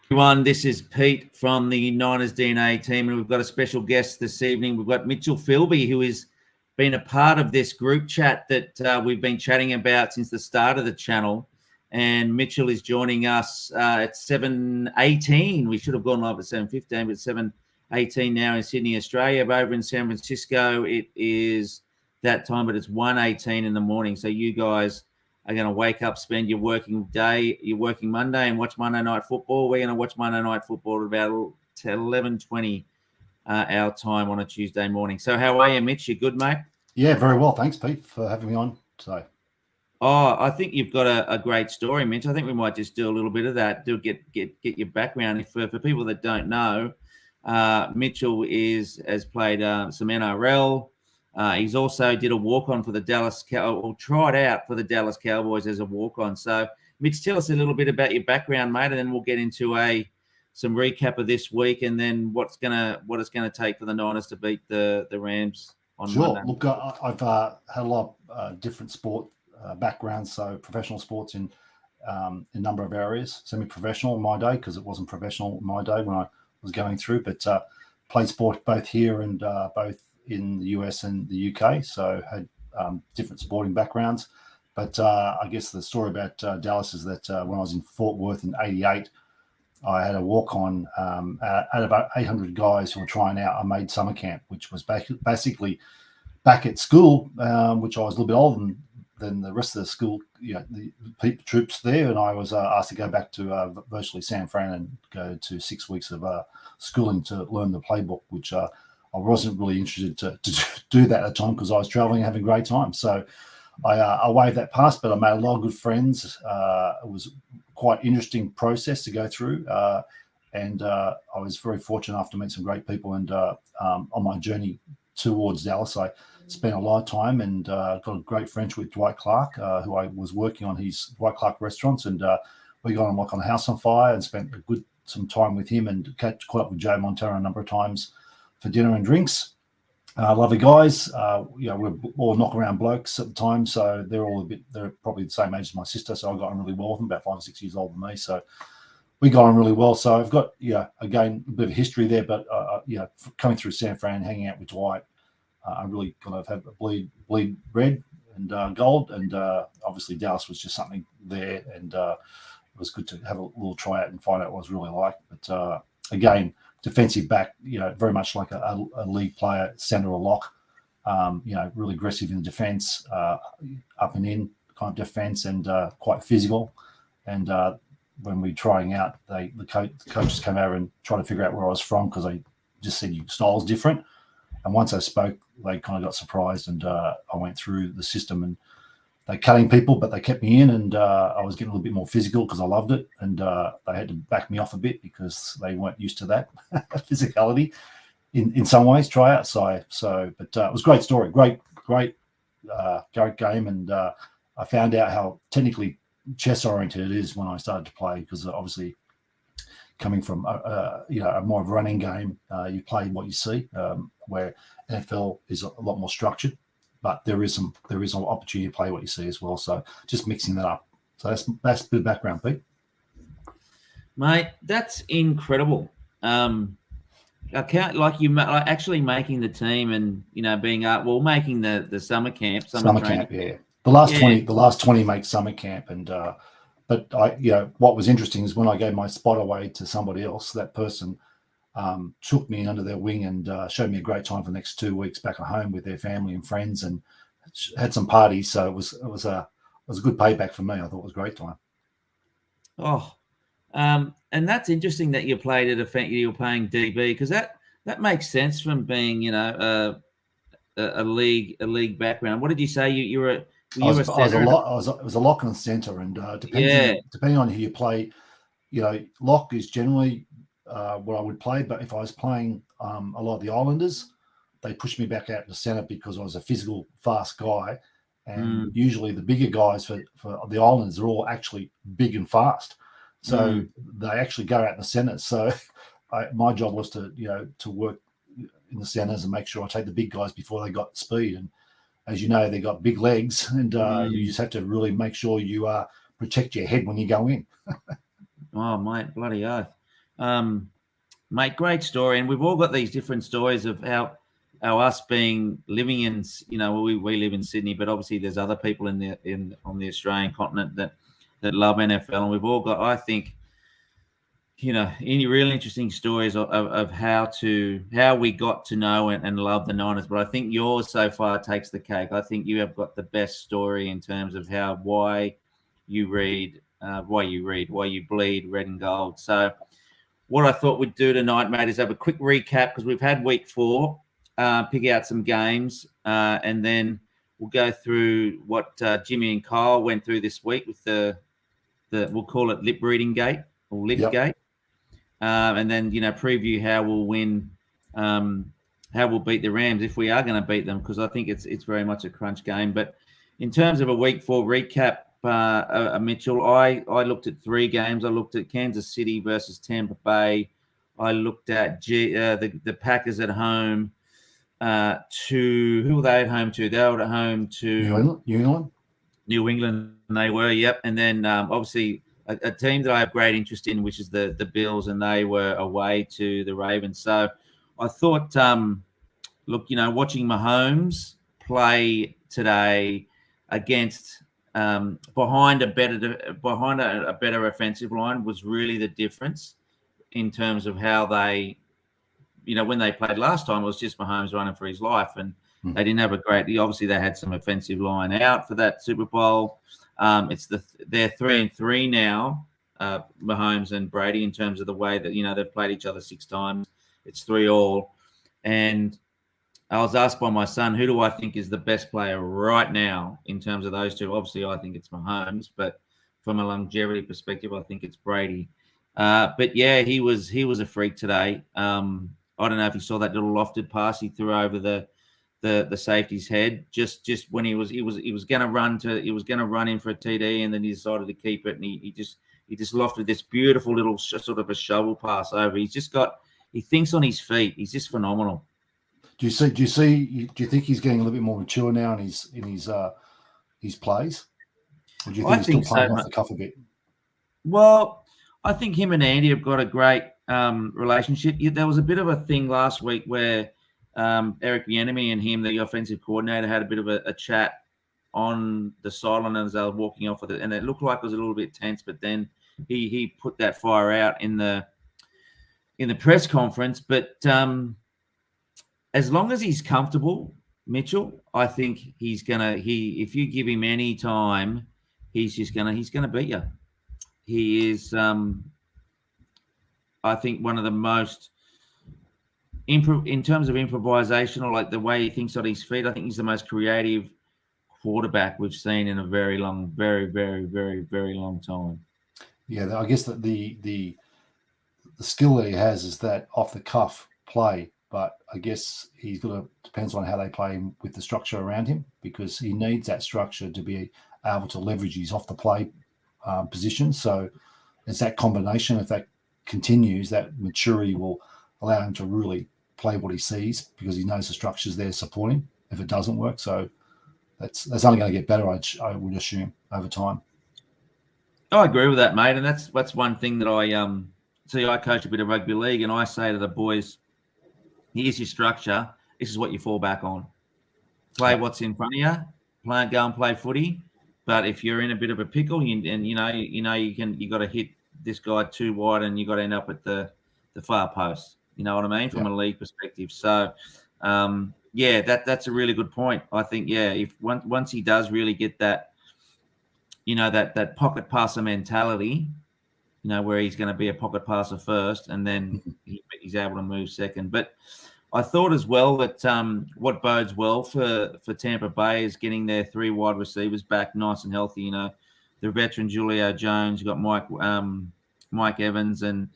Everyone, this is Pete from the Niners DNA team, and we've got a special guest this evening. We've got Mitchell Filby, who has been a part of this group chat that we've been chatting about since the start of the channel. And Mitchell is joining us at 7:18. We should have gone live at 7:15, but 7:18 now in Sydney, Australia. But over in San Francisco, it is that time, but it's 1:18 in the morning. So you guys are going to wake up, spend your working day, your working Monday, and watch Monday Night Football. We're going to watch Monday Night Football at about 11:20 our time on a Tuesday morning. So how are you, Mitch? You good, mate? Yeah, very well. Thanks, Pete, for having me on today. Oh, I think you've got a great story, Mitch. I think we might just do a little bit of that. Get your background. For people that don't know, Mitchell has played some NRL. He's also did a walk-on for the tried out for the Dallas Cowboys as a walk-on. So, Mitch, tell us a little bit about your background, mate, and then we'll get into some recap of this week, and then what it's gonna take for the Niners to beat the Rams on Monday. Look, I've had a lot of different sport backgrounds, so professional sports in a number of areas. Semi-professional in my day, because it wasn't professional in my day when I was going through, but played sport both here and both in the US and the UK, so had different sporting backgrounds. But I guess the story about Dallas is that when I was in Fort Worth in '88, I had a walk-on at about 800 guys who were trying out. I made summer camp, which was basically back at school, which I was a little bit older than the rest of the school, the troops there, and I was asked to go back to virtually San Fran and go to 6 weeks of schooling to learn the playbook, which I wasn't really interested to do that at the time because I was traveling and having a great time. So I waved that past, but I made a lot of good friends. It was quite interesting process to go through. And I was very fortunate enough to meet some great people. And on my journey towards Dallas, I spent a lot of time and got a great friendship with Dwight Clark, who I was working on his Dwight Clark restaurants. And we got on House on Fire and spent some time with him, and caught up with Joe Montero a number of times for dinner and drinks. Lovely guys. We're all knock-around blokes at the time, so they're probably the same age as my sister, so I got on really well with them, about 5 or 6 years older than me. So we got on really well. So I've got, again, a bit of history there, but, coming through San Fran, hanging out with Dwight, I really kind of had a bleed red and gold. And obviously Dallas was just something there. And it was good to have a little tryout and find out what it was really like. But again, defensive back, very much like a league player, center or lock, really aggressive in the defense, up and in kind of defense, and quite physical. And when we were trying out, the coaches came over and tried to figure out where I was from, because I just said your style's different. And once I spoke, they kind of got surprised, and I went through the system, and they cutting people, but they kept me in, and I was getting a little bit more physical because I loved it, and they had to back me off a bit because they weren't used to that physicality in some ways, tryouts. So, but it was a great story, great game, and I found out how technically chess oriented it is when I started to play, because obviously coming from a more of a running game, you play what you see, where NFL is a lot more structured. But there is an opportunity to play what you see as well. So just mixing that up. So that's a bit of background, Pete. Mate, that's incredible. I can't, actually making the team, and being making the summer camp, summer camp, yeah. The last 20 make summer camp, and but what was interesting is when I gave my spot away to somebody else, that person took me under their wing and showed me a great time for the next 2 weeks back at home with their family and friends, and had some parties. So it was a good payback for me. I thought it was a great time. Oh, and that's interesting that you played at you're playing DB, because that makes sense from being a league background. What did you say? You were I was a lock and center, and depending on who you play, lock is generally what I would play. But if I was playing a lot of the Islanders, they pushed me back out to center because I was a physical, fast guy. And usually the bigger guys for the Islanders are all actually big and fast. So they actually go out in the centers. So my job was to work in the centers and make sure I take the big guys before they got speed. And as you know, they got big legs, and you just have to really make sure you protect your head when you go in. Oh, mate, bloody oath. Mate, great story, and we've all got these different stories of how us living in, we live in Sydney, but obviously there's other people on the Australian continent that love NFL, and we've all got, I think, any real interesting stories of how we got to know and love the Niners. But I think yours so far takes the cake. I think you have got the best story in terms of why you bleed red and gold. So what I thought we'd do tonight, mate, is have a quick recap because we've had week 4, pick out some games, and then we'll go through what Jimmy and Kyle went through this week with the we'll call it lip reading gate or lip gate. And then, preview how we'll win, how we'll beat the Rams if we are going to beat them, because I think it's very much a crunch game. But in terms of a week 4 recap, Mitchell, I looked at 3 games. I looked at Kansas City versus Tampa Bay. I looked at the Packers at home. Who were they at home to? They were at home to New England. They were, yep. And then obviously a team that I have great interest in, which is the Bills, and they were away to the Ravens. So I thought, watching Mahomes play today against behind a better offensive line was really the difference in terms of how they, when they played last time, it was just Mahomes running for his life, and they didn't have obviously they had some offensive line out for that Super Bowl. They're 3-3 now, Mahomes and Brady, in terms of the way that, they've played each other 6 times. It's 3-3. And I was asked by my son, who do I think is the best player right now in terms of those two? Obviously, I think it's Mahomes, but from a longevity perspective, I think it's Brady. But yeah, he was a freak today. I don't know if you saw that little lofted pass he threw over the safety's head just when he was going to run in for a TD, and then he decided to keep it, and he just lofted this beautiful little sort of a shovel pass over. He thinks on his feet. He's just phenomenal. Do you think he's getting a little bit more mature now in his plays? Or do you think he's still playing off the cuff a bit? Well, I think him and Andy have got a great relationship. There was a bit of a thing last week where Eric Bieniemy and him, the offensive coordinator, had a bit of a chat on the sideline as they were walking off with it, and it looked like it was a little bit tense. But then he put that fire out in the press conference. But as long as he's comfortable, Mitchell, I think if you give him any time, he's gonna beat you. He is, I think, one of the most in terms of improvisation, or like the way he thinks on his feet, I think he's the most creative quarterback we've seen in a very long, very, very, very, very long time. Yeah, I guess that the skill that he has is that off the cuff play, but I guess depends on how they play with the structure around him, because he needs that structure to be able to leverage his off the play position. So it's that combination. If that continues, that maturity will allow him to really play what he sees, because he knows the structure's there supporting if it doesn't work. So that's only going to get better, I would assume, over time. I agree with that, mate. And that's one thing that I coach a bit of rugby league, and I say to the boys, here's your structure. This is what you fall back on. Play what's in front of you. Go and play footy. But if you're in a bit of a pickle, you got to hit this guy too wide, and you got to end up at the far post. You know what I mean, from a league perspective. So, that's a really good point. I think, if once he does really get that, that pocket passer mentality, where he's going to be a pocket passer first, and then he's able to move second. But I thought as well that what bodes well for Tampa Bay is getting their 3 wide receivers back nice and healthy. The veteran Julio Jones, you've got Mike Evans and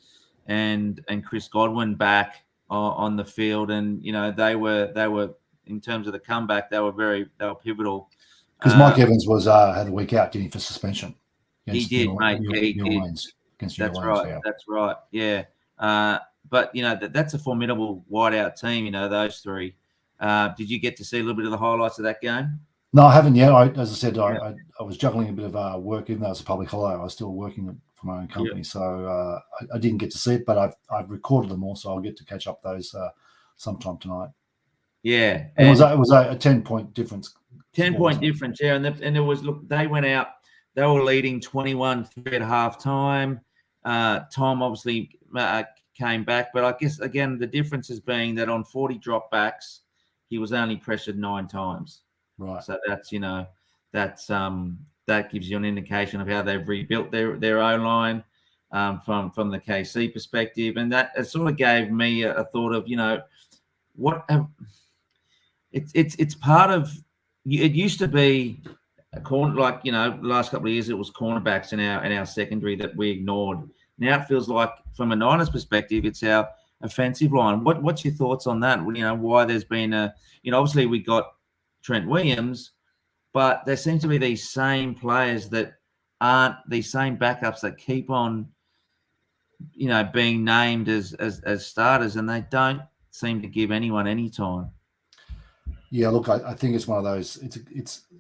Chris Godwin back on the field, and they were in terms of the comeback, they were pivotal. Because Mike Evans had a week out, didn't he, for suspension? He did, mate. He did. That's right. That's right. Yeah. But that's a formidable wideout team. Those 3. Did you get to see a little bit of the highlights of that game? No, I haven't yet. As I said, I was juggling a bit of work, even though it's a public holiday. I was still working for my own company. So I didn't get to see it, but I've recorded them all, so I'll get to catch up those sometime tonight. Yeah, and it was a 10-point difference. 10-point difference, yeah. And there was, look, they went out, they were leading 21-3 at halftime. Tom obviously came back, but I guess again the difference is being that on 40 dropbacks, he was only pressured 9 times. Right. So that's that gives you an indication of how they've rebuilt their O line from the KC perspective, and that it sort of gave me a thought of what it's part of. It used to be the last couple of years it was cornerbacks in our secondary that we ignored. Now it feels like from a Niners perspective, it's our offensive line. What's your thoughts on that? Why there's been obviously we got Trent Williams, but there seems to be these same players that aren't these same backups that keep on, being named as starters, and they don't seem to give anyone any time. Yeah, look, I think it's one of those.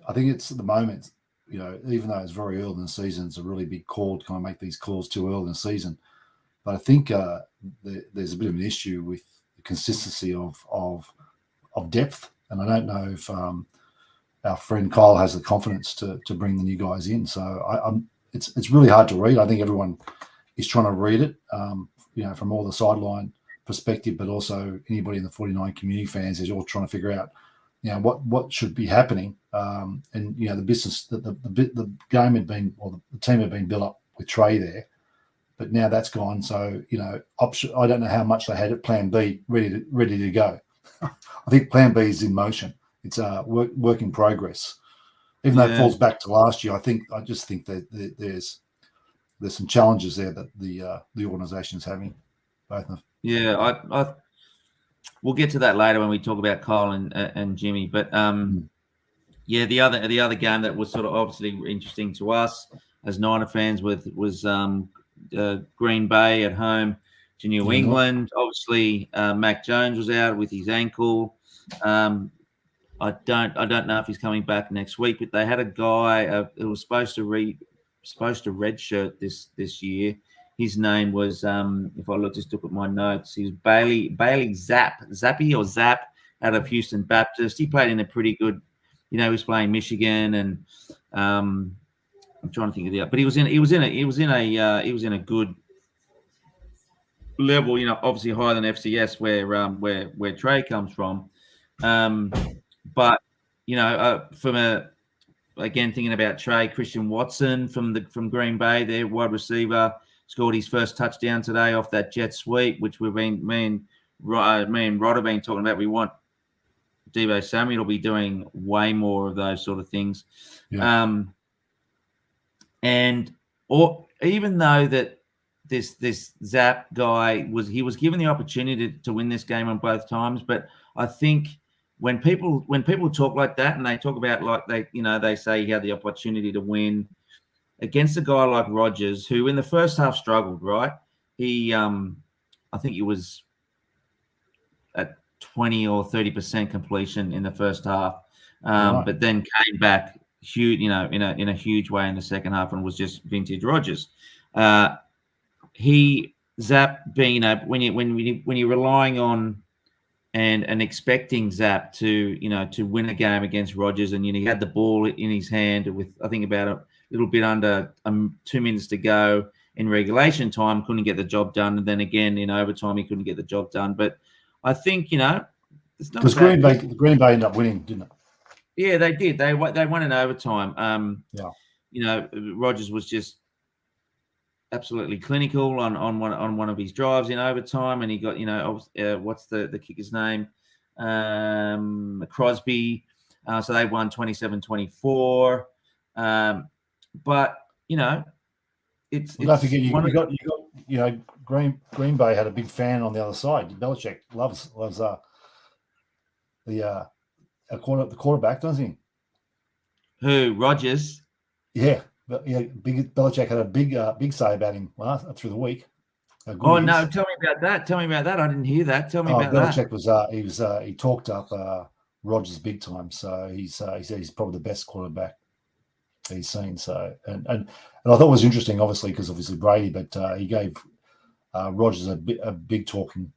I think it's at the moment, even though it's very early in the season, it's a really big call to kind of make these calls too early in the season. But I think there's a bit of an issue with the consistency of depth, and I don't know if our friend Kyle has the confidence to bring the new guys in. So it's really hard to read. I think everyone is trying to read it, from all the sideline perspective, but also anybody in the 49 community fans is all trying to figure out, what should be happening. And the business, the game had been, or the team had been built up with Trey there, but now that's gone. So I don't know how much they had at Plan B ready to go. I think Plan B is in motion. It's a work in progress. Even though it falls back to last year, I just think that there's some challenges there that the organisation is having. Both of them. Yeah, we'll get to that later when we talk about Kyle and Jimmy. But the other game that was sort of obviously interesting to us as Niner fans was Green Bay at home to New England. Obviously, Mac Jones was out with his ankle. I don't know if he's coming back next week, but they had a guy who was supposed to redshirt this year. His name was, if I just look at my notes, he was Bailey Zappi out of Houston Baptist. He played in a pretty good, he was playing Michigan, and I'm trying to think of the other, but he was in a good level, obviously higher than FCS where Trey comes from. But again, thinking about Trey, Christian Watson from Green Bay, their wide receiver, scored his first touchdown me off that jet sweep, which me and Rod have been talking about. We want Deebo Samuel to be doing way more of those sort of things. Yeah. Even though that this Zap guy was given the opportunity to win this game on both times, but I think when people talk like that and they talk about like they say he had the opportunity to win against a guy like Rodgers, who in the first half struggled, right? He, I think he was at 20 or 30% completion in the first half, right. But then came back huge, in a huge way in the second half and was just vintage Rodgers. Zap being, when you're relying on and expecting Zap to win a game against Rodgers, and he had the ball in his hand with I think about a little bit under 2 minutes to go in regulation time, couldn't get the job done, and then again in overtime he couldn't get the job done. But I think it's not because Green Bay ended up winning, didn't it? Yeah, they did. They won in overtime. Rodgers was just absolutely clinical on one of his drives in overtime, and he got what's the kicker's name, Crosby. So they won 27-24. But it's don't forget you got Green Bay had a big fan on the other side. Belichick loves the quarterback, doesn't he? Who, Rodgers? Yeah. But Belichick had a big say about him through the week. Oh no! Tell me about that. I didn't hear that. Tell me about Belichick that. He talked up Rodgers big time. So he said he's probably the best quarterback he's seen. So and I thought it was interesting, obviously, because obviously Brady, but he gave Rogers a big talking.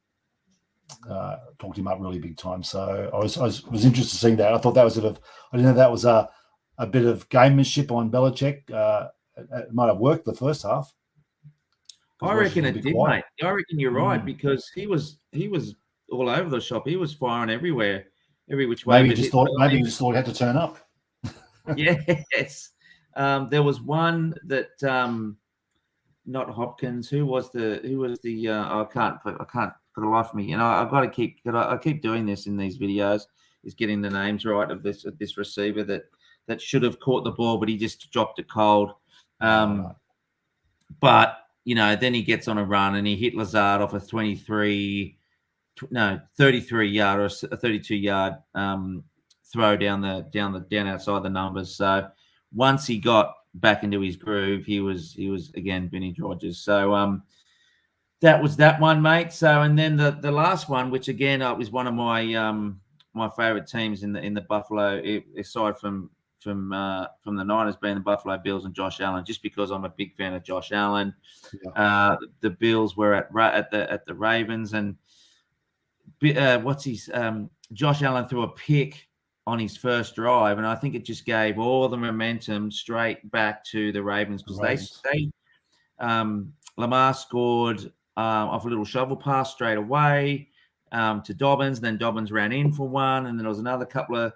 Talked him up really big time. So I was interested seeing that. I thought that was I didn't know that was a bit of gamemanship on Belichick. It might have worked the first half. I reckon it did, mate. I reckon you're right, because he was all over the shop. He was firing everywhere, every which way. Maybe he just thought he had to turn up. Yes. There was one that not Hopkins. Who was the I can't for the life of me. You know, I've got to keep. I keep doing this in these videos. Is getting the names right of this receiver that should have caught the ball, but he just dropped it cold. But you know, then he gets on a run and he hit Lazard off a 33 yard or a 32 yard throw down outside the numbers. So once he got back into his groove, he was again vintage Rogers. So that was that one, mate. So and then the last one, which again was one of my favorite teams in the Buffalo, aside from the Niners being the Buffalo Bills and Josh Allen, just because I'm a big fan of Josh Allen. Yeah. The Bills were at the Ravens, and Josh Allen threw a pick on his first drive, and I think it just gave all the momentum straight back to the Ravens, because they Lamar scored off a little shovel pass straight away to Dobbins. Then Dobbins ran in for one, and then there was another couple of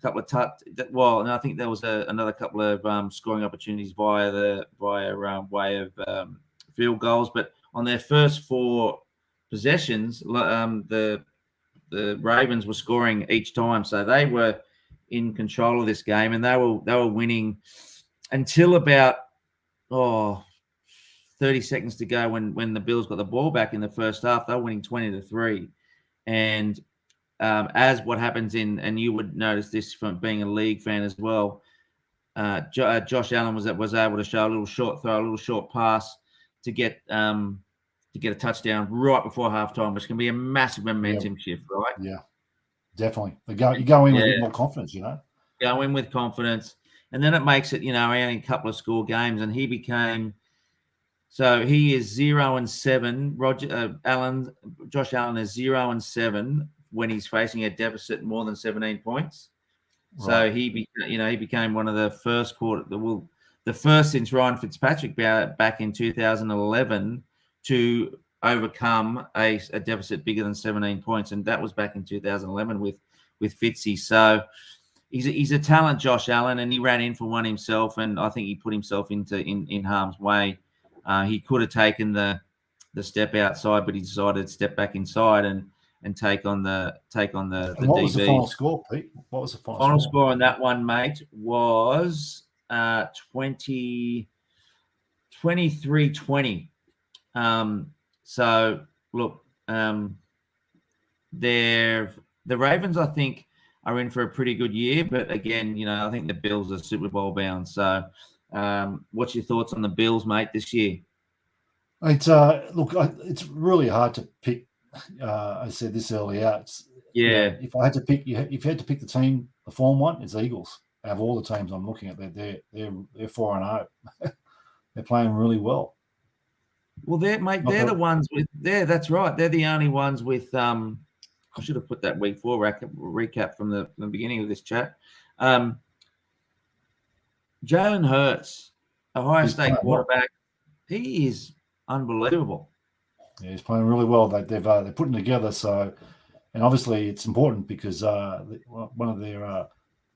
and I think there was another couple of scoring opportunities via way of field goals. But on their first 4 possessions, the Ravens were scoring each time, so they were in control of this game, and they were winning until about 30 seconds to go when the Bills got the ball back in the first half. They were winning 20-3, and as what happens and you would notice this from being a league fan as well, Josh Allen was able to show a little short throw, a little short pass to get a touchdown right before halftime, which can be a massive momentum shift, right? Yeah, definitely. You go in with a bit more confidence, you know. Go in with confidence, and then it makes it, you know, only a couple of score games, and he is 0-7. Josh Allen is 0-7 when he's facing a deficit more than 17 points. Right. So he became one of the first the first since Ryan Fitzpatrick back in 2011 to overcome a deficit bigger than 17 points, and that was back in 2011 with Fitzy. So he's a talent, Josh Allen, and he ran in for one himself, and I think he put himself in harm's way. He could have taken the step outside, but he decided to step back inside and take on the and what DB. Was the final score, Pete? What was the final score on that one, mate? Was 23-20. So look, the Ravens, I think, are in for a pretty good year, but again, you know, I think the Bills are Super Bowl bound. So, what's your thoughts on the Bills, mate, this year? It's really hard to pick. I said this earlier. If I had to pick, if you had to pick the team, the form one, it's Eagles. Out of all the teams I'm looking at, they're 4-0. They're playing really well. Well, they're the ones with there. That's right. They're the only ones with. I should have put that week 4 recap from the beginning of this chat. Jalen Hurts, Ohio State quarterback, he is unbelievable. Yeah, he's playing really well. They're putting together. So, and obviously it's important because one of their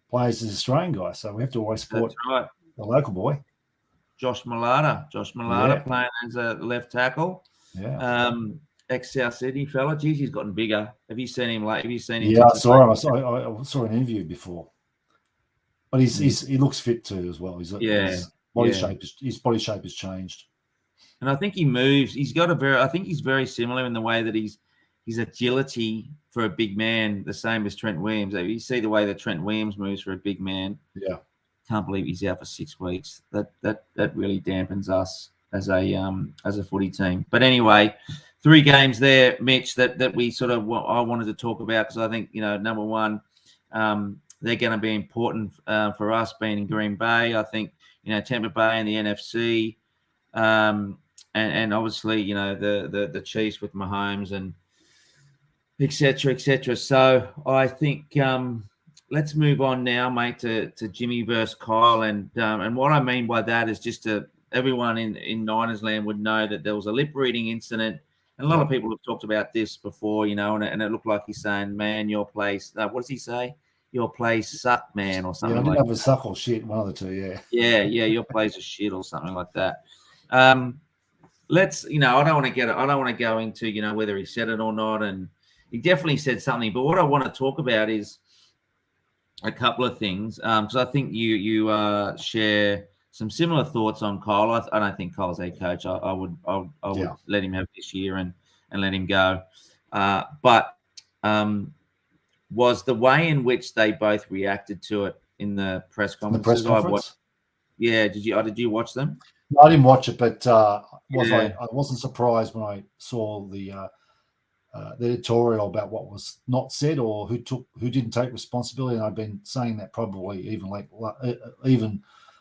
players is an Australian guy, so we have to always support the local boy. Josh Malata playing as a left tackle. Yeah. Ex-South Sydney fella. Geez, he's gotten bigger. Have you seen him? Have you seen him? Yeah, I saw him. I saw an interview before. But he looks fit too as well. His body shape has changed. And I think he moves. I think he's very similar in the way that his agility for a big man, the same as Trent Williams. You see the way that Trent Williams moves for a big man. Yeah. Can't believe he's out for 6 weeks. That really dampens us as a footy team. But anyway, 3 games there, Mitch, that we I wanted to talk about, because I think, you know, number one, they're going to be important for us being in Green Bay. I think Tampa Bay and the NFC, and obviously, the Chiefs with Mahomes and et cetera, et cetera. So I think let's move on now, mate, to Jimmy versus Kyle. And what I mean by that is just everyone in Niners land would know that there was a lip reading incident. And a lot of people have talked about this before, and it looked like he's saying, man, your place, what does he say? Your place sucked, man, or something I didn't like have a suck or shit, one of the two, yeah. Yeah, your place is shit or something like that. Let's, I don't want to go into, whether he said it or not. And he definitely said something. But what I want to talk about is a couple of things. Because I think you share some similar thoughts on Kyle. I don't think Kyle's head coach. I would let him have this year and let him go. But was the way in which they both reacted to it in the press conferences. Did you watch them? No, I didn't watch it, but I wasn't surprised when I saw the editorial about what was not said or who didn't take responsibility. And I've been saying that probably even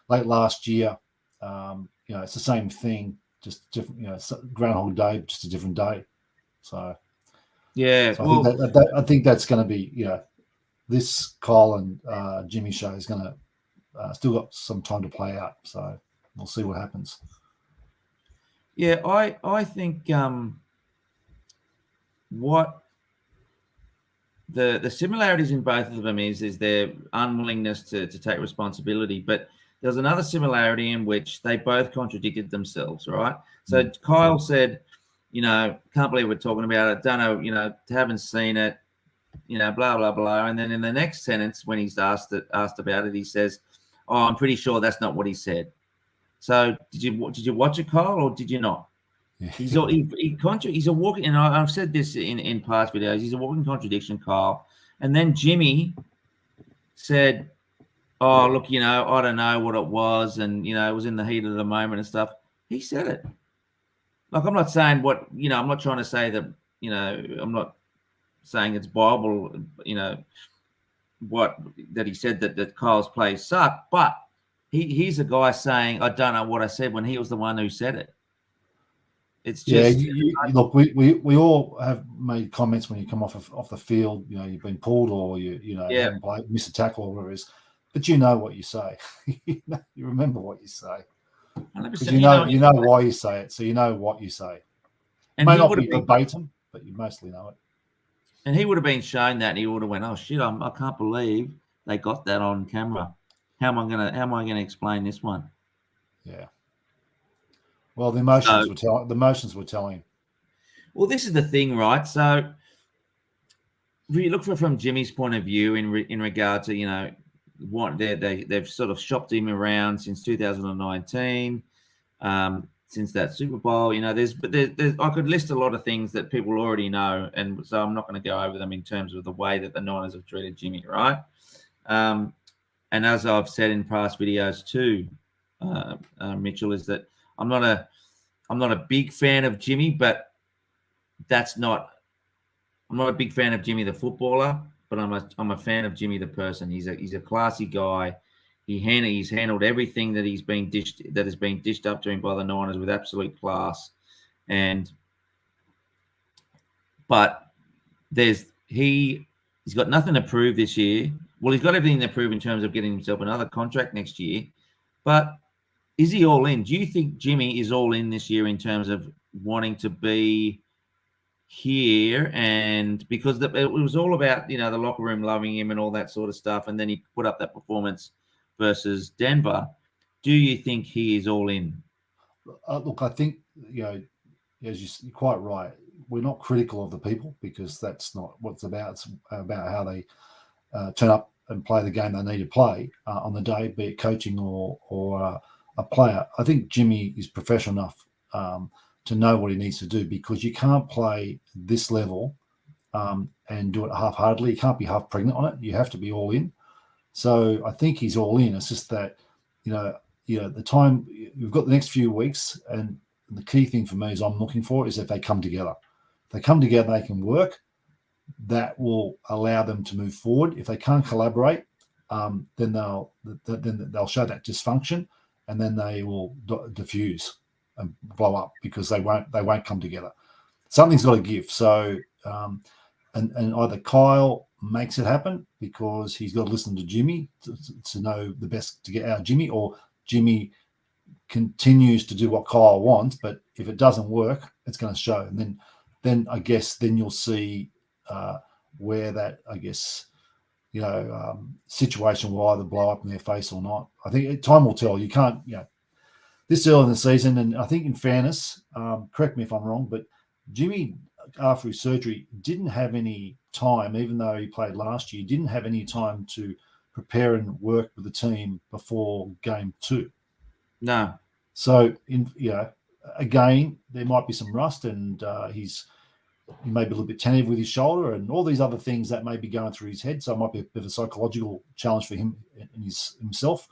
late last year. It's the same thing, just different. Groundhog Day, just a different day. So I think that's going to be this Kyle and Jimmy show is going to still got some time to play out. So we'll see what happens. Yeah, I think what the similarities in both of them is their unwillingness to take responsibility. But there's another similarity in which they both contradicted themselves, right? So Kyle said, can't believe we're talking about it. Don't know, haven't seen it, blah, blah, blah. And then in the next sentence, when he's asked about it, he says, oh, I'm pretty sure that's not what he said. So did you watch it, Kyle, or did you not? He's a walking, and I've said this in past videos, he's a walking contradiction, Kyle. And then Jimmy said, oh, look, I don't know what it was, and, it was in the heat of the moment and stuff. He said it. Like, I'm not saying I'm not trying to say that, I'm not saying it's Bible, that he said that Kyle's plays suck, but he's a guy saying, I don't know what I said when he was the one who said it. It's just look. We all have made comments when you come off the field. You've been pulled or haven't played, missed a tackle or whatever it is. But you know what you say. You remember what you say. Because you know why you say it, so you know what you say. And it may not be verbatim, but you mostly know it. And he would have been shown that, and he would have went, "Oh shit! I can't believe they got that on camera. How am I gonna explain this one?" Yeah. Well, the emotions were telling. Well, this is the thing, right? So, if you look from Jimmy's point of view in regard to what they've sort of shopped him around since 2019, since that Super Bowl. There's I could list a lot of things that people already know, and so I'm not going to go over them in terms of the way that the Niners have treated Jimmy, right? And as I've said in past videos too, Mitchell, is that I'm not a big fan of Jimmy, but I'm not a big fan of Jimmy the footballer, but I'm a fan of Jimmy the person. He's a classy guy. He's handled everything that has been dished up to him by the Niners with absolute class. But he's got nothing to prove this year. Well, he's got everything to prove in terms of getting himself another contract next year. But is he all in? Do you think Jimmy is all in this year in terms of wanting to be here? And because it was all about, the locker room loving him and all that sort of stuff. And then he put up that performance versus Denver. Do you think he is all in? Look, I think, as you're quite right. We're not critical of the people because that's not what it's about. It's about how they turn up and play the game they need to play on the day, be it coaching or a player. I think Jimmy is professional enough to know what he needs to do because you can't play this level and do it half-heartedly. You can't be half pregnant on it. You have to be all in. So I think he's all in. It's just that, the time we've got the next few weeks, and the key thing for me is I'm looking for is if they come together. If they come together, they can work. That will allow them to move forward. If they can't collaborate, then they'll show that dysfunction, and then they will diffuse and blow up because they won't come together. Something's got to give. So, and either Kyle makes it happen because he's got to listen to Jimmy to know the best to get out of Jimmy, or Jimmy continues to do what Kyle wants, but if it doesn't work, it's going to show. And then I guess then you'll see where that, I guess, situation will either blow up in their face or not. I think time will tell. You can't, this early in the season, and I think in fairness, correct me if I'm wrong, but Jimmy, after his surgery, didn't have any time, even though he played last year, didn't have any time to prepare and work with the team before game 2. No. So, again, there might be some rust, and he may be a little bit tentative with his shoulder and all these other things that may be going through his head. So it might be a bit of a psychological challenge for him and himself.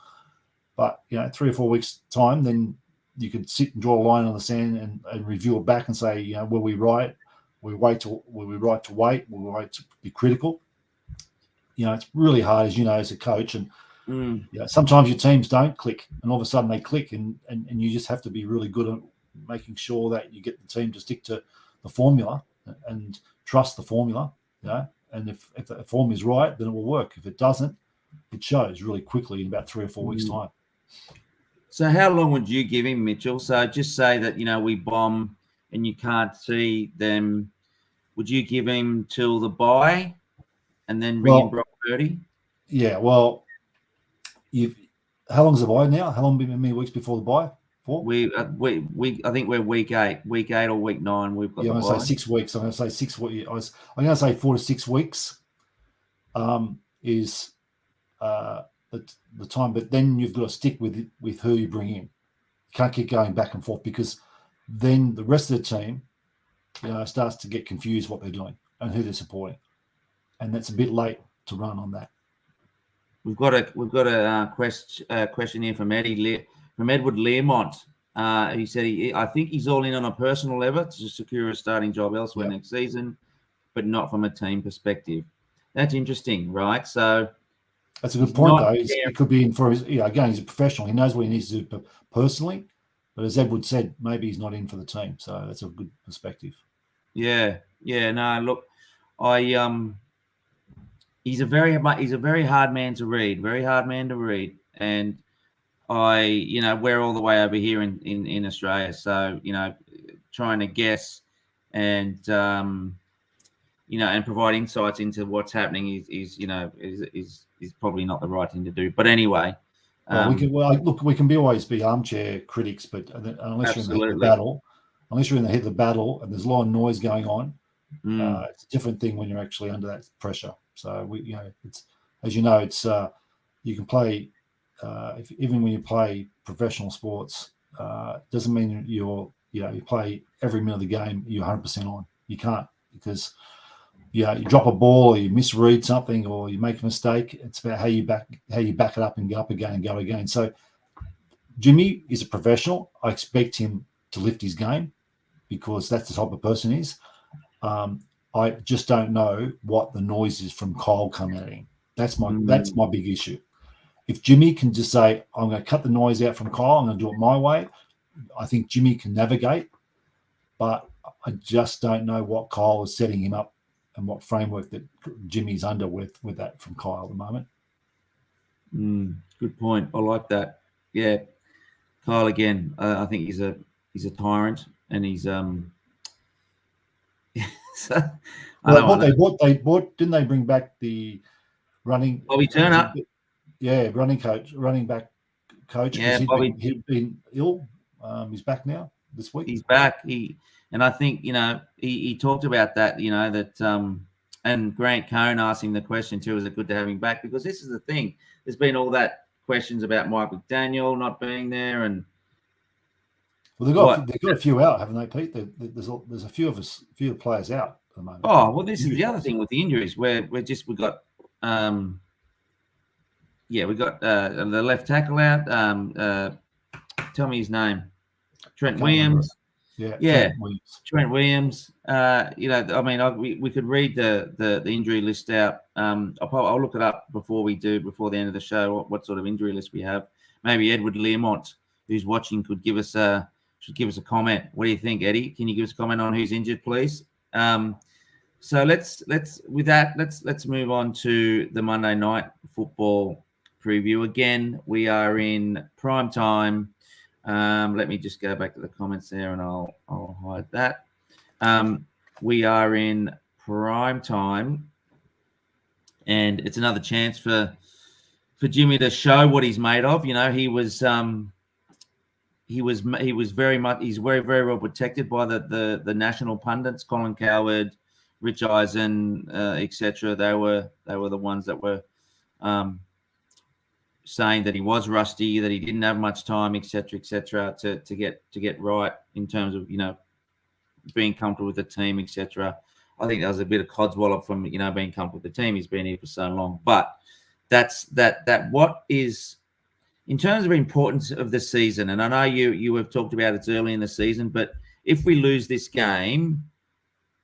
But, 3 or 4 weeks' time, then you could sit and draw a line on the sand and review it back and say, were we right? Were we right to wait? Were we right to be critical? It's really hard, as a coach. And sometimes your teams don't click, and all of a sudden they click, and you just have to be really good at making sure that you get the team to stick to the formula and trust the formula. And if the form is right, then it will work. If it doesn't, it shows really quickly in about 3 or 4 weeks' time. So how long would you give him, Mitchell? So just say that, we bomb and you can't see them. Would you give him till the bye and then bring in Brock Purdy? Yeah, well, how long's the bye now? How many weeks before the bye? 4? I think we're week 8 or week 9. We've got. I'm going to say 6 weeks. I'm going to say 6 weeks. I'm going to say 4 to 6 weeks. Is the time, but then you've got to stick with who you bring in. You can't keep going back and forth, because then the rest of the team, starts to get confused what they're doing and who they're supporting, and that's a bit late to run on that. We've got a question here from Eddie from Edward Learmont. He said I think he's all in on a personal level to secure a starting job elsewhere next season, but not from a team perspective. That's interesting, right? So that's a good point, though. It could be in for his. Again, he's a professional. He knows what he needs to do personally, but as Edward said, maybe he's not in for the team. So that's a good perspective. Yeah. No, look, he's a very hard man to read. And we're all the way over here in Australia. So, trying to guess and, and provide insights into what's happening is probably not the right thing to do. But anyway, we can always be armchair critics, but unless you're in the heat of the battle, and there's a lot of noise going on, it's a different thing when you're actually under that pressure. So it's, as you know, it's you can play even when you play professional sports, doesn't mean you play every minute of the game you're 100% on. You can't, because you drop a ball or you misread something or you make a mistake. It's about how you back it up and go up again and go again. So Jimmy is a professional. I expect him to lift his game because that's the type of person he is. I just don't know what the noise is from Kyle coming at him. That's my big issue. If Jimmy can just say, I'm going to cut the noise out from Kyle, I'm going to do it my way, I think Jimmy can navigate. But I just don't know what Kyle is setting him up and what framework that Jimmy's under with that from Kyle at the moment. Good point. I like that. Yeah, Kyle again. I think he's a tyrant, and he's So, they bought. Didn't they bring back the running? Bobby Turner. Running back coach. Yeah, he'd been ill. He's back now this week. He's back. And I think he talked about that. That and Grant Cohn asked him the question too. Is it good to have him back? Because this is the thing. There's been all that questions about Mike McDaniel not being there, and they've got a few out, haven't they, Pete? There's a few players out at the moment. Oh well, this is the other thing with the injuries. We got the left tackle out. Tell me his name. Trent Williams. Trent Williams. We could read the injury list out. I'll look it up before the end of the show. What sort of injury list we have? Maybe Edward Learmont who's watching should give us a comment. What do you think, Eddie? Can you give us a comment on who's injured, please? So let's move on to the Monday night football preview. Again, we are in prime time. Let me just go back to the comments there, and I'll hide that. We are in prime time, and it's another chance for Jimmy to show what he's made of. You know, he's very well protected by the national pundits, Colin Coward, Rich Eisen, etc. They were the ones that were saying that he was rusty, that he didn't have much time, etc., to get right in terms of, you know, being comfortable with the team, etc. I think that was a bit of codswallop from, you know, being comfortable with the team. He's been here for so long, but that's what is in terms of importance of the season. And I know you have talked about it's early in the season, but if we lose this game,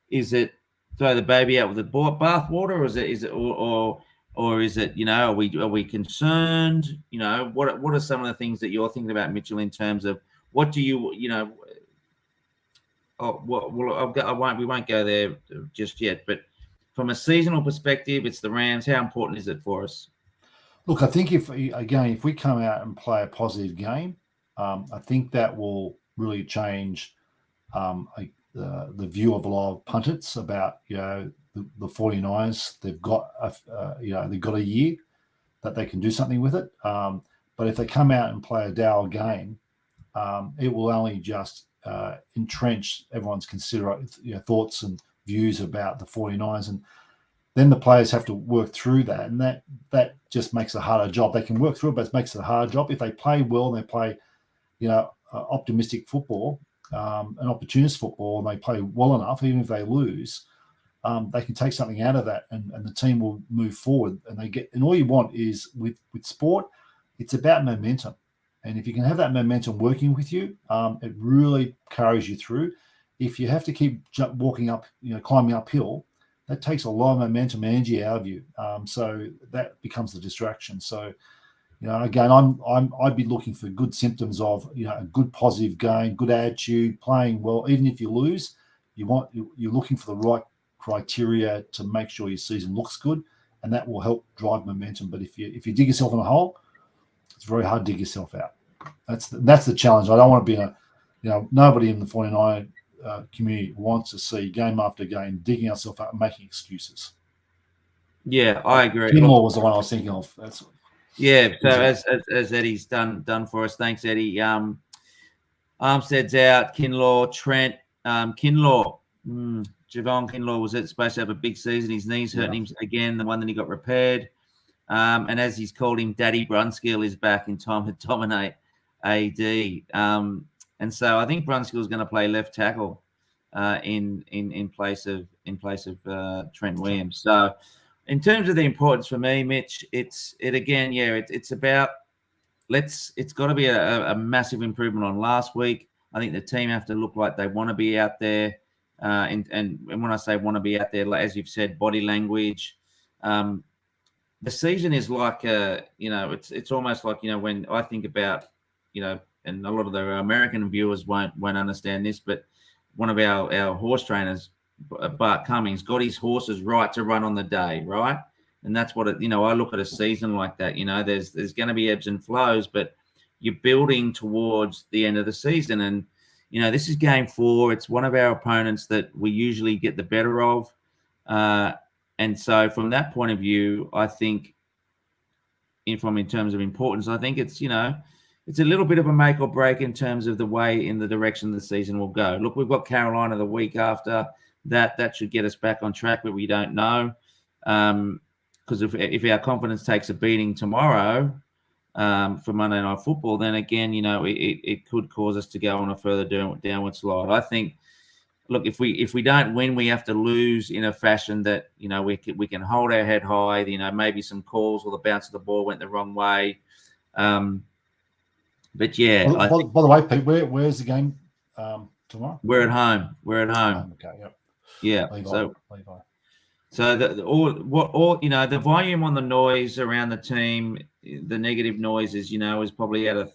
is it throw the baby out with the bathwater, or is it, you know, are we concerned? You know, what are some of the things that you're thinking about, Mitchell, in terms of what do you know? Oh, well, we won't go there just yet. But from a seasonal perspective, it's the Rams. How important is it for us? Look, I think if we come out and play a positive game, I think that will really change the view of a lot of pundits about, you know, the 49ers. They've got a year that they can do something with it. But if they come out and play a dour game, it will only just entrench everyone's thoughts and views about the 49ers, and then the players have to work through that, and that just makes it a harder job. They can work through it, but it makes it a hard job. If they play well and they play, you know, optimistic football, and opportunist football, and they play well enough, even if they lose, they can take something out of that, and the team will move forward. And all you want is with sport, it's about momentum. And if you can have that momentum working with you, it really carries you through. If you have to keep walking up, you know, climbing uphill, that takes a lot of momentum and energy out of you. So that becomes the distraction. So, you know, again, I'd be looking for good symptoms of, you know, a good positive game, good attitude, playing well. Even if you lose, you're looking for the right criteria to make sure your season looks good, and that will help drive momentum. But if you dig yourself in a hole, it's very hard to dig yourself out. That's the challenge. I don't want to be nobody in the 49 community wants to see game after game digging ourselves out and making excuses. Yeah, I agree. Kinlaw was the one I was thinking of. Yeah. So as Eddie's done for us, thanks, Eddie. Armstead's out. Kinlaw, Trent, Kinlaw. Javon Kinlaw was supposed to have a big season. His knees hurting him again. The one that he got repaired. And as he's called him, Daddy Brunskill is back in time to dominate AD. And so I think Brunskill is going to play left tackle in place of Trent Williams. So in terms of the importance for me, Mitch, it's about it's got to be a massive improvement on last week. I think the team have to look like they want to be out there. And when I say want to be out there, as you've said, body language. The season is like it's almost like, you know, when I think about, you know, and a lot of the American viewers won't understand this, but one of our horse trainers, Bart Cummings, got his horses right to run on the day, right? And that's what I look at a season like that. You know, there's going to be ebbs and flows, but you're building towards the end of the season. And, you know, this is game 4. It's one of our opponents that we usually get the better of. And so from that point of view, I think in terms of importance, I think it's, you know, it's a little bit of a make or break in terms of the way in the direction the season will go. Look, we've got Carolina the week after that. That should get us back on track, but we don't know. Because if our confidence takes a beating tomorrow for Monday Night Football, then again, you know, it could cause us to go on a further downward slide. I think, look, if we don't win, we have to lose in a fashion that, you know, we can hold our head high. You know, maybe some calls or the bounce of the ball went the wrong way. But yeah. By the way, Pete, where's the game tomorrow? We're at home. Okay. Yep. Yeah. Levi. So the volume on the noise around the team, the negative noise is probably at a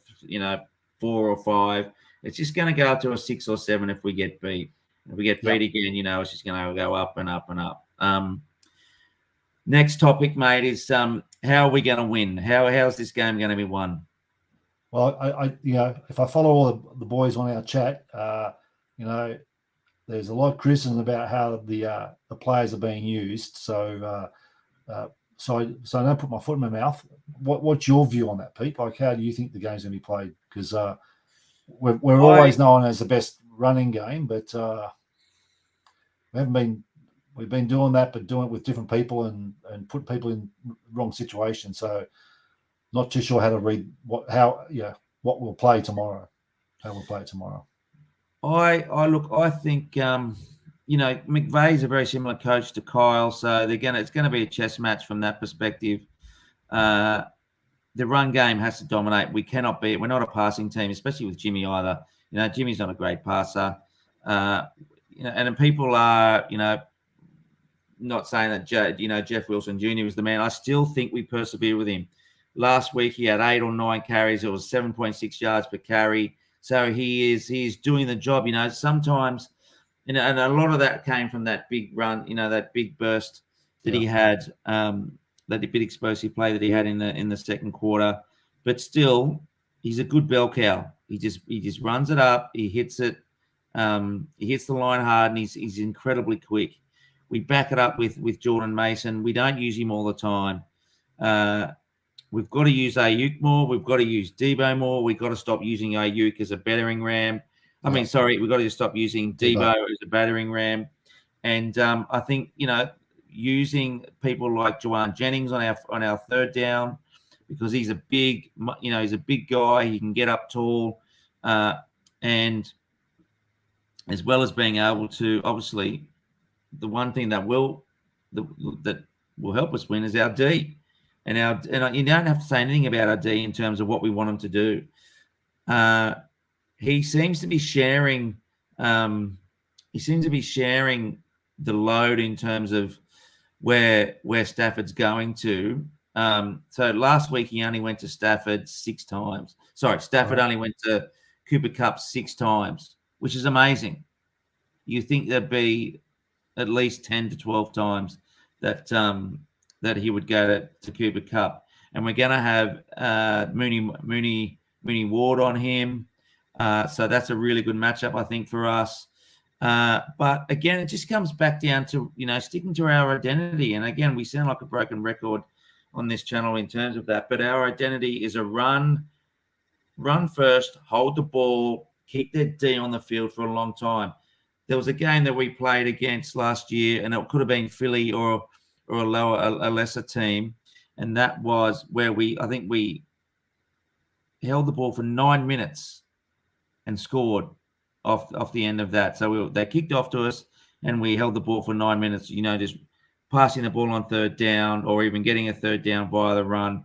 4 or 5. It's just going to go up to a 6 or 7 if we get beat. If we get beat again, it's just going to go up and up and up. Next topic, mate, is how are we going to win? How's this game going to be won? Well, I if I follow all the boys on our chat, there's a lot of criticism about how the players are being used. So I don't put my foot in my mouth. What's your view on that, Pete? Like, how do you think the game's going to be played? Because we're always known as the best running game, but we've been doing that, but doing it with different people and put people in wrong situations. So not too sure how to read what we'll play tomorrow. How we'll play it tomorrow. I think McVeigh's a very similar coach to Kyle, so it's going to be a chess match from that perspective. The run game has to dominate. We're not a passing team, especially with Jimmy either. Jimmy's not a great passer. And people are, not saying that Jeff Wilson Jr. was the man. I still think we persevere with him. Last week he had 8 or 9 carries. It was 7.6 yards per carry. So he is doing the job. Sometimes, and a lot of that came from that big run. That big burst that he had, that bit explosive play that he had in the second quarter. But still, he's a good bell cow. He just runs it up. He hits it. He hits the line hard, and he's incredibly quick. We back it up with Jordan Mason. We don't use him all the time. We've got to use Ayuk more. We've got to use Debo more. We've got to stop using Ayuk as a battering ram. We've got to stop using Debo as a battering ram. And I think, using people like Juwan Jennings on our third down, because he's a big guy. He can get up tall. And as well as being able to, obviously, the one thing that will help us win is our D, and you don't have to say anything about our D in terms of what we want him to do. He seems to be sharing. He seems to be sharing the load in terms of where Stafford's going to. So last week he only went to Stafford 6 times. Sorry, Stafford only went to Cooper Kupp 6 times, which is amazing. You think there'd be at least 10 to 12 times that he would go to Cooper Kupp. And we're going to have Mooney Ward on him. So that's a really good matchup, I think, for us. But again, it just comes back down to, sticking to our identity. And again, we sound like a broken record on this channel in terms of that. But our identity is a run first, hold the ball, keep their D on the field for a long time. There was a game that we played against last year, and it could have been Philly or a lesser team, and that was where I think we held the ball for 9 minutes and scored off the end of that. So they kicked off to us, and we held the ball for 9 minutes. Just passing the ball on third down, or even getting a third down via the run,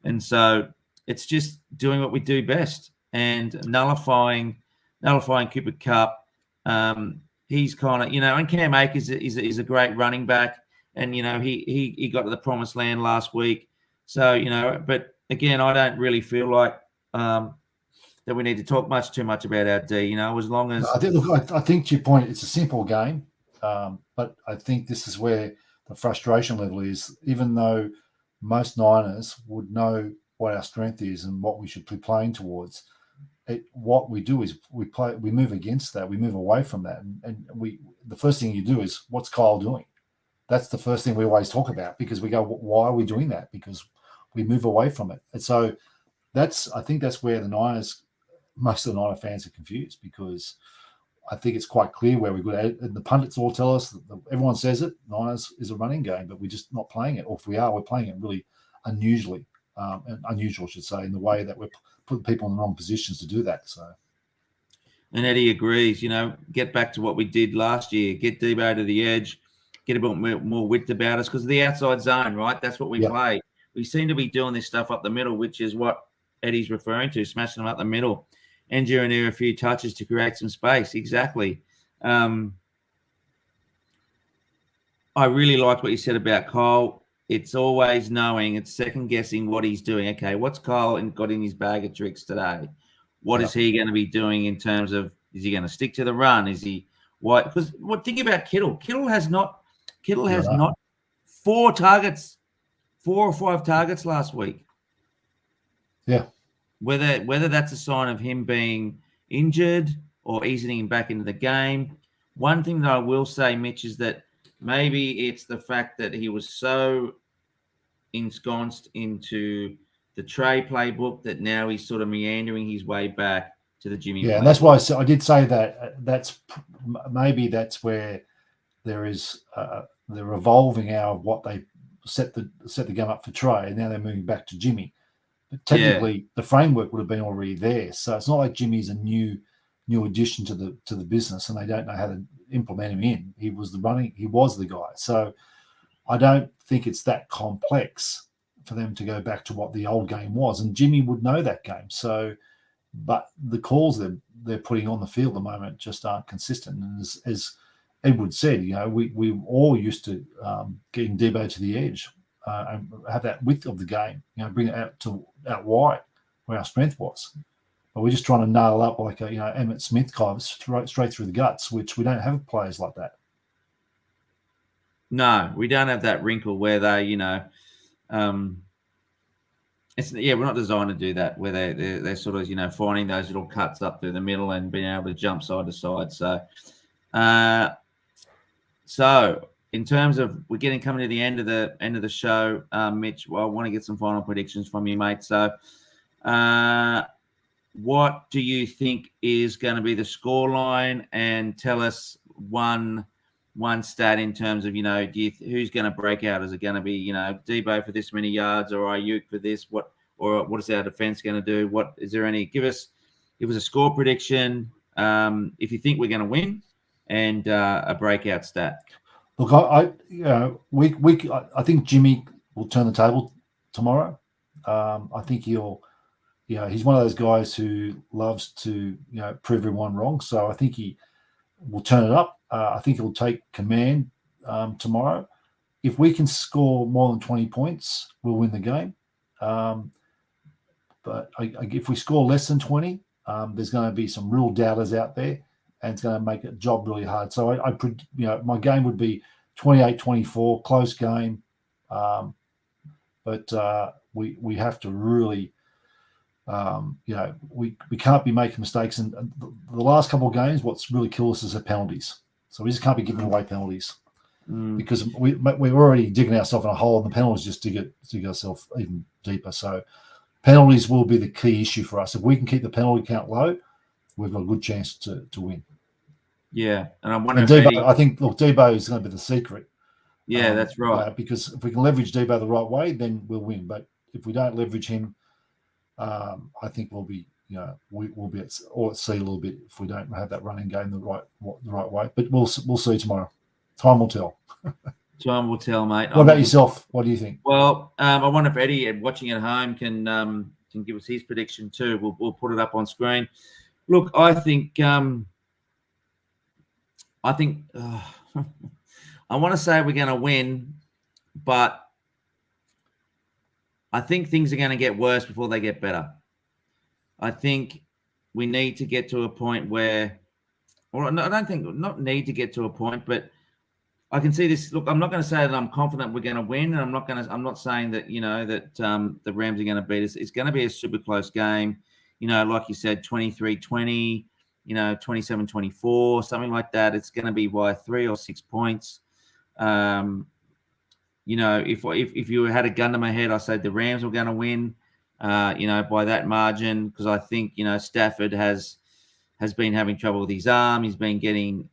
and so it's just doing what we do best and nullifying Cooper Kupp. He's kind of, and Cam Akers is a great running back, and he got to the promised land last week. So but again, I don't really feel like that we need to talk too much about our D. As long as I think to your point, it's a simple game, but I think this is where the frustration level is. Even though most Niners would know what our strength is and what we should be playing towards, what we do is we move against that, we move away from that, and the first thing you do is, what's Kyle doing? That's the first thing we always talk about, because we go, why are we doing that? Because we move away from it. And so I think that's where most of the Niner fans are confused, because I think it's quite clear where we're good at it. And the pundits all tell us, everyone says it, Niners is a running game, but we're just not playing it. Or if we are, we're playing it really unusual, I should say, in the way that we're putting people in the wrong positions to do that. So, and Eddie agrees. Get back to what we did last year. Get Debo to the edge. Get a bit more width about us, because of the outside zone, right? That's what we play. We seem to be doing this stuff up the middle, which is what Eddie's referring to, smashing them up the middle, engineering a few touches to create some space. Exactly. I really liked what you said about Kyle. It's always knowing, it's second guessing what he's doing. Okay, what's Kyle got in his bag of tricks today? What is he going to be doing in terms of, is he going to stick to the run? Is he why? Because think about Kittle. Kittle has not 4 or 5 targets last week. Yeah. Whether that's a sign of him being injured or easing him back into the game. One thing that I will say, Mitch, is that maybe it's the fact that he was so ensconced into the Trey playbook that now he's sort of meandering his way back to the Jimmy. Yeah, and that's why I did say that that's where there is they're revolving out of what they set the game up for Trey, and now they're moving back to Jimmy. But technically, the framework would have been already there, so it's not like Jimmy's a new addition to the business, and they don't know how to implement him in. He was the guy. So I don't think it's that complex for them to go back to what the old game was, and Jimmy would know that game. So, but the calls they're putting on the field at the moment just aren't consistent. And as Edward said, we all used to getting Debo to the edge and have that width of the game, bring it out wide where our strength was. But we're just trying to nail up like a Emmitt Smith kind of straight through the guts, which we don't have players like that. No, we don't have that wrinkle where they, we're not designed to do that. Where they're sort of finding those little cuts up through the middle and being able to jump side to side. So in terms of coming to the end of the show, Mitch. Well, I want to get some final predictions from you, mate. So, what do you think is going to be the scoreline? And tell us one stat in terms of who's going to break out? Is it going to be Debo for this many yards, or Ayuk for this? What is our defense going to do? What is there any? Give us a score prediction if you think we're going to win, and a breakout stat. Look, I think Jimmy will turn the table tomorrow. I think he's one of those guys who loves to prove everyone wrong. So I think he will turn it up. I think he'll take command tomorrow. If we can score more than 20 points, we'll win the game. But if we score less than 20, there's going to be some real doubters out there, and it's going to make a job really hard. So my game would be 28-24, close game. But we have to really, we can't be making mistakes. And the last couple of games, what's really killed us is the penalties. So we just can't be giving away penalties because we're already digging ourselves in a hole, and the penalties just dig ourselves even deeper. So penalties will be the key issue for us. If we can keep the penalty count low, we've got a good chance to win. Yeah, and I'm wondering. I think Debo is going to be the secret. Yeah, that's right. Because if we can leverage Debo the right way, then we'll win. But if we don't leverage him, I think we'll be we'll be at sea a little bit if we don't have that running game the right way. But we'll see tomorrow. Time will tell. Time will tell, mate. What about yourself? What do you think? Well, I wonder if Eddie, watching at home, can give us his prediction too. We'll put it up on screen. Look, I think I want to say we're going to win, but I think things are going to get worse before they get better. I think we need to get to a point where, or I don't think not need to get to a point, but I can see this. Look, I'm not going to say that I'm confident we're going to win, and I'm not saying that the Rams are going to beat us. It's going to be a super close game. Like you said, 23-20. 27-24, something like that. It's going to be by 3 or 6 points. If you had a gun to my head, I said the Rams were going to win, by that margin, because I think Stafford has been having trouble with his arm. He's been getting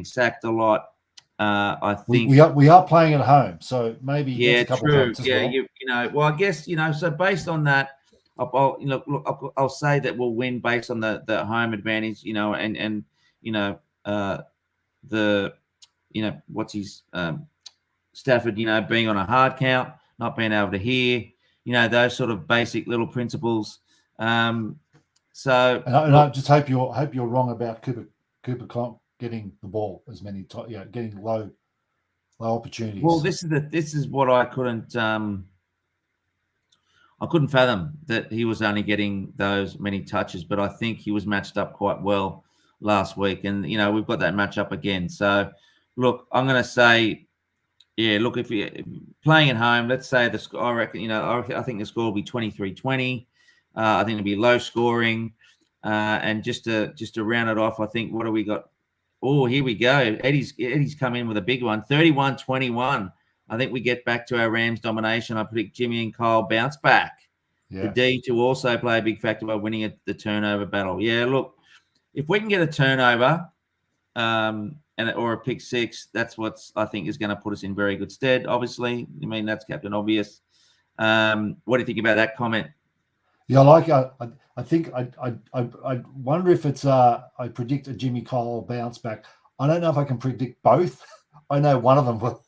sacked a lot. I think we are playing at home, so maybe yeah, a couple true. of points as well. Well, I guess so based on that. I'll say that we'll win based on the home advantage, what's his Stafford, being on a hard count, not being able to hear, those sort of basic little principles. I just hope you're wrong about Cooper Clark getting the ball as many times, getting low opportunities. Well, this is what I couldn't. I couldn't fathom that he was only getting those many touches, but I think he was matched up quite well last week. And, we've got that matchup again. So, look, I'm going to say, yeah, look, if you're playing at home, let's say the score, I reckon, I think the score will be 23-20. I think it'll be low scoring. And just to round it off, I think, what do we got? Oh, here we go. Eddie's come in with a big one, 31-21. I think we get back to our Rams domination. I predict Jimmy and Kyle bounce back. Yeah. The D to also play a big factor by winning the turnover battle. Yeah, look, if we can get a turnover or a pick six, that's what I think is going to put us in very good stead. Obviously, I mean, that's Captain Obvious. What do you think about that comment? Yeah, I like. I think I wonder if it's. I predict a Jimmy Kyle bounce back. I don't know if I can predict both. I know one of them will.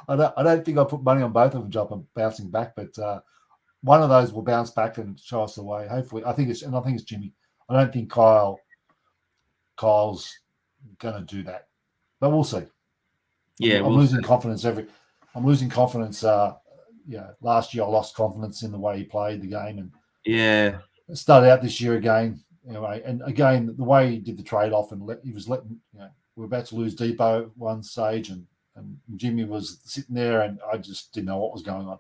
I don't think I put money on both of them bouncing back, but one of those will bounce back and show us the way. Hopefully, I think it's Jimmy. I don't think Kyle's going to do that, but we'll see. Yeah, I'm losing confidence. I'm losing confidence. Last year I lost confidence in the way he played the game, and started out this year again. Anyway, and again the way he did the trade off, and he was letting. We're about to lose Depot at one stage, and Jimmy was sitting there, and I just didn't know what was going on.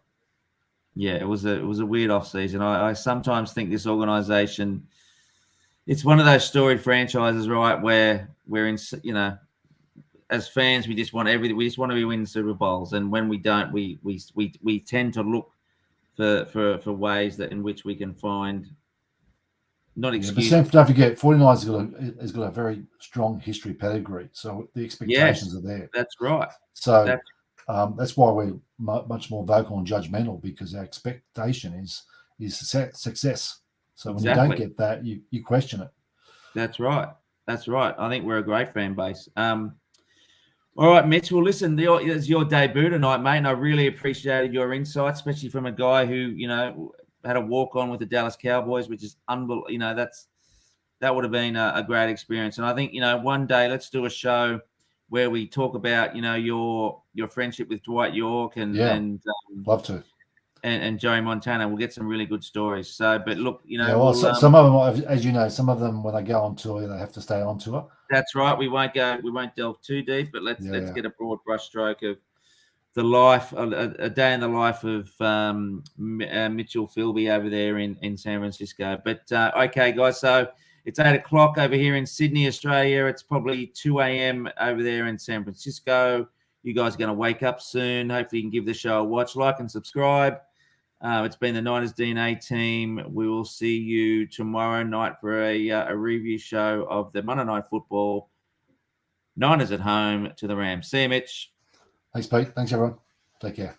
Yeah, it was a weird off season. I sometimes think this organization, it's one of those storied franchises, right, where we're in, as fans, we just want everything. We just want to be winning Super Bowls, and when we don't, we tend to look for ways that in which we can find not excuses. But don't forget, 49ers has got a very strong history pedigree, so the expectations are there. That's right. So that's why we're much more vocal and judgmental, because our expectation is success. So when you don't get that, you question it. That's right. I think we're a great fan base. All right, Mitch. Well, listen, it's your debut tonight, mate, and I really appreciated your insights, especially from a guy who, had a walk-on with the Dallas Cowboys, which is unbelievable. That would have been a great experience. And I think, one day let's do a show where we talk about, your friendship with Dwight York and love to. And Joey Montana. We'll get some really good stories. So, but look, some of them, as you know, some of them when they go on tour, they have to stay on tour. That's right. We won't delve too deep, but let's get a broad brushstroke of the life, a day in the life of Mitchell Filby over there in San Francisco. But okay, guys, so it's 8:00 over here in Sydney, Australia. It's probably 2 a.m. over there in San Francisco. You guys are going to wake up soon. Hopefully you can give the show a watch, like, and subscribe. It's been the Niners DNA team. We will see you tomorrow night for a review show of the Monday Night Football. Niners at home to the Rams. See you, Mitch. Thanks, Pete. Thanks, everyone. Take care.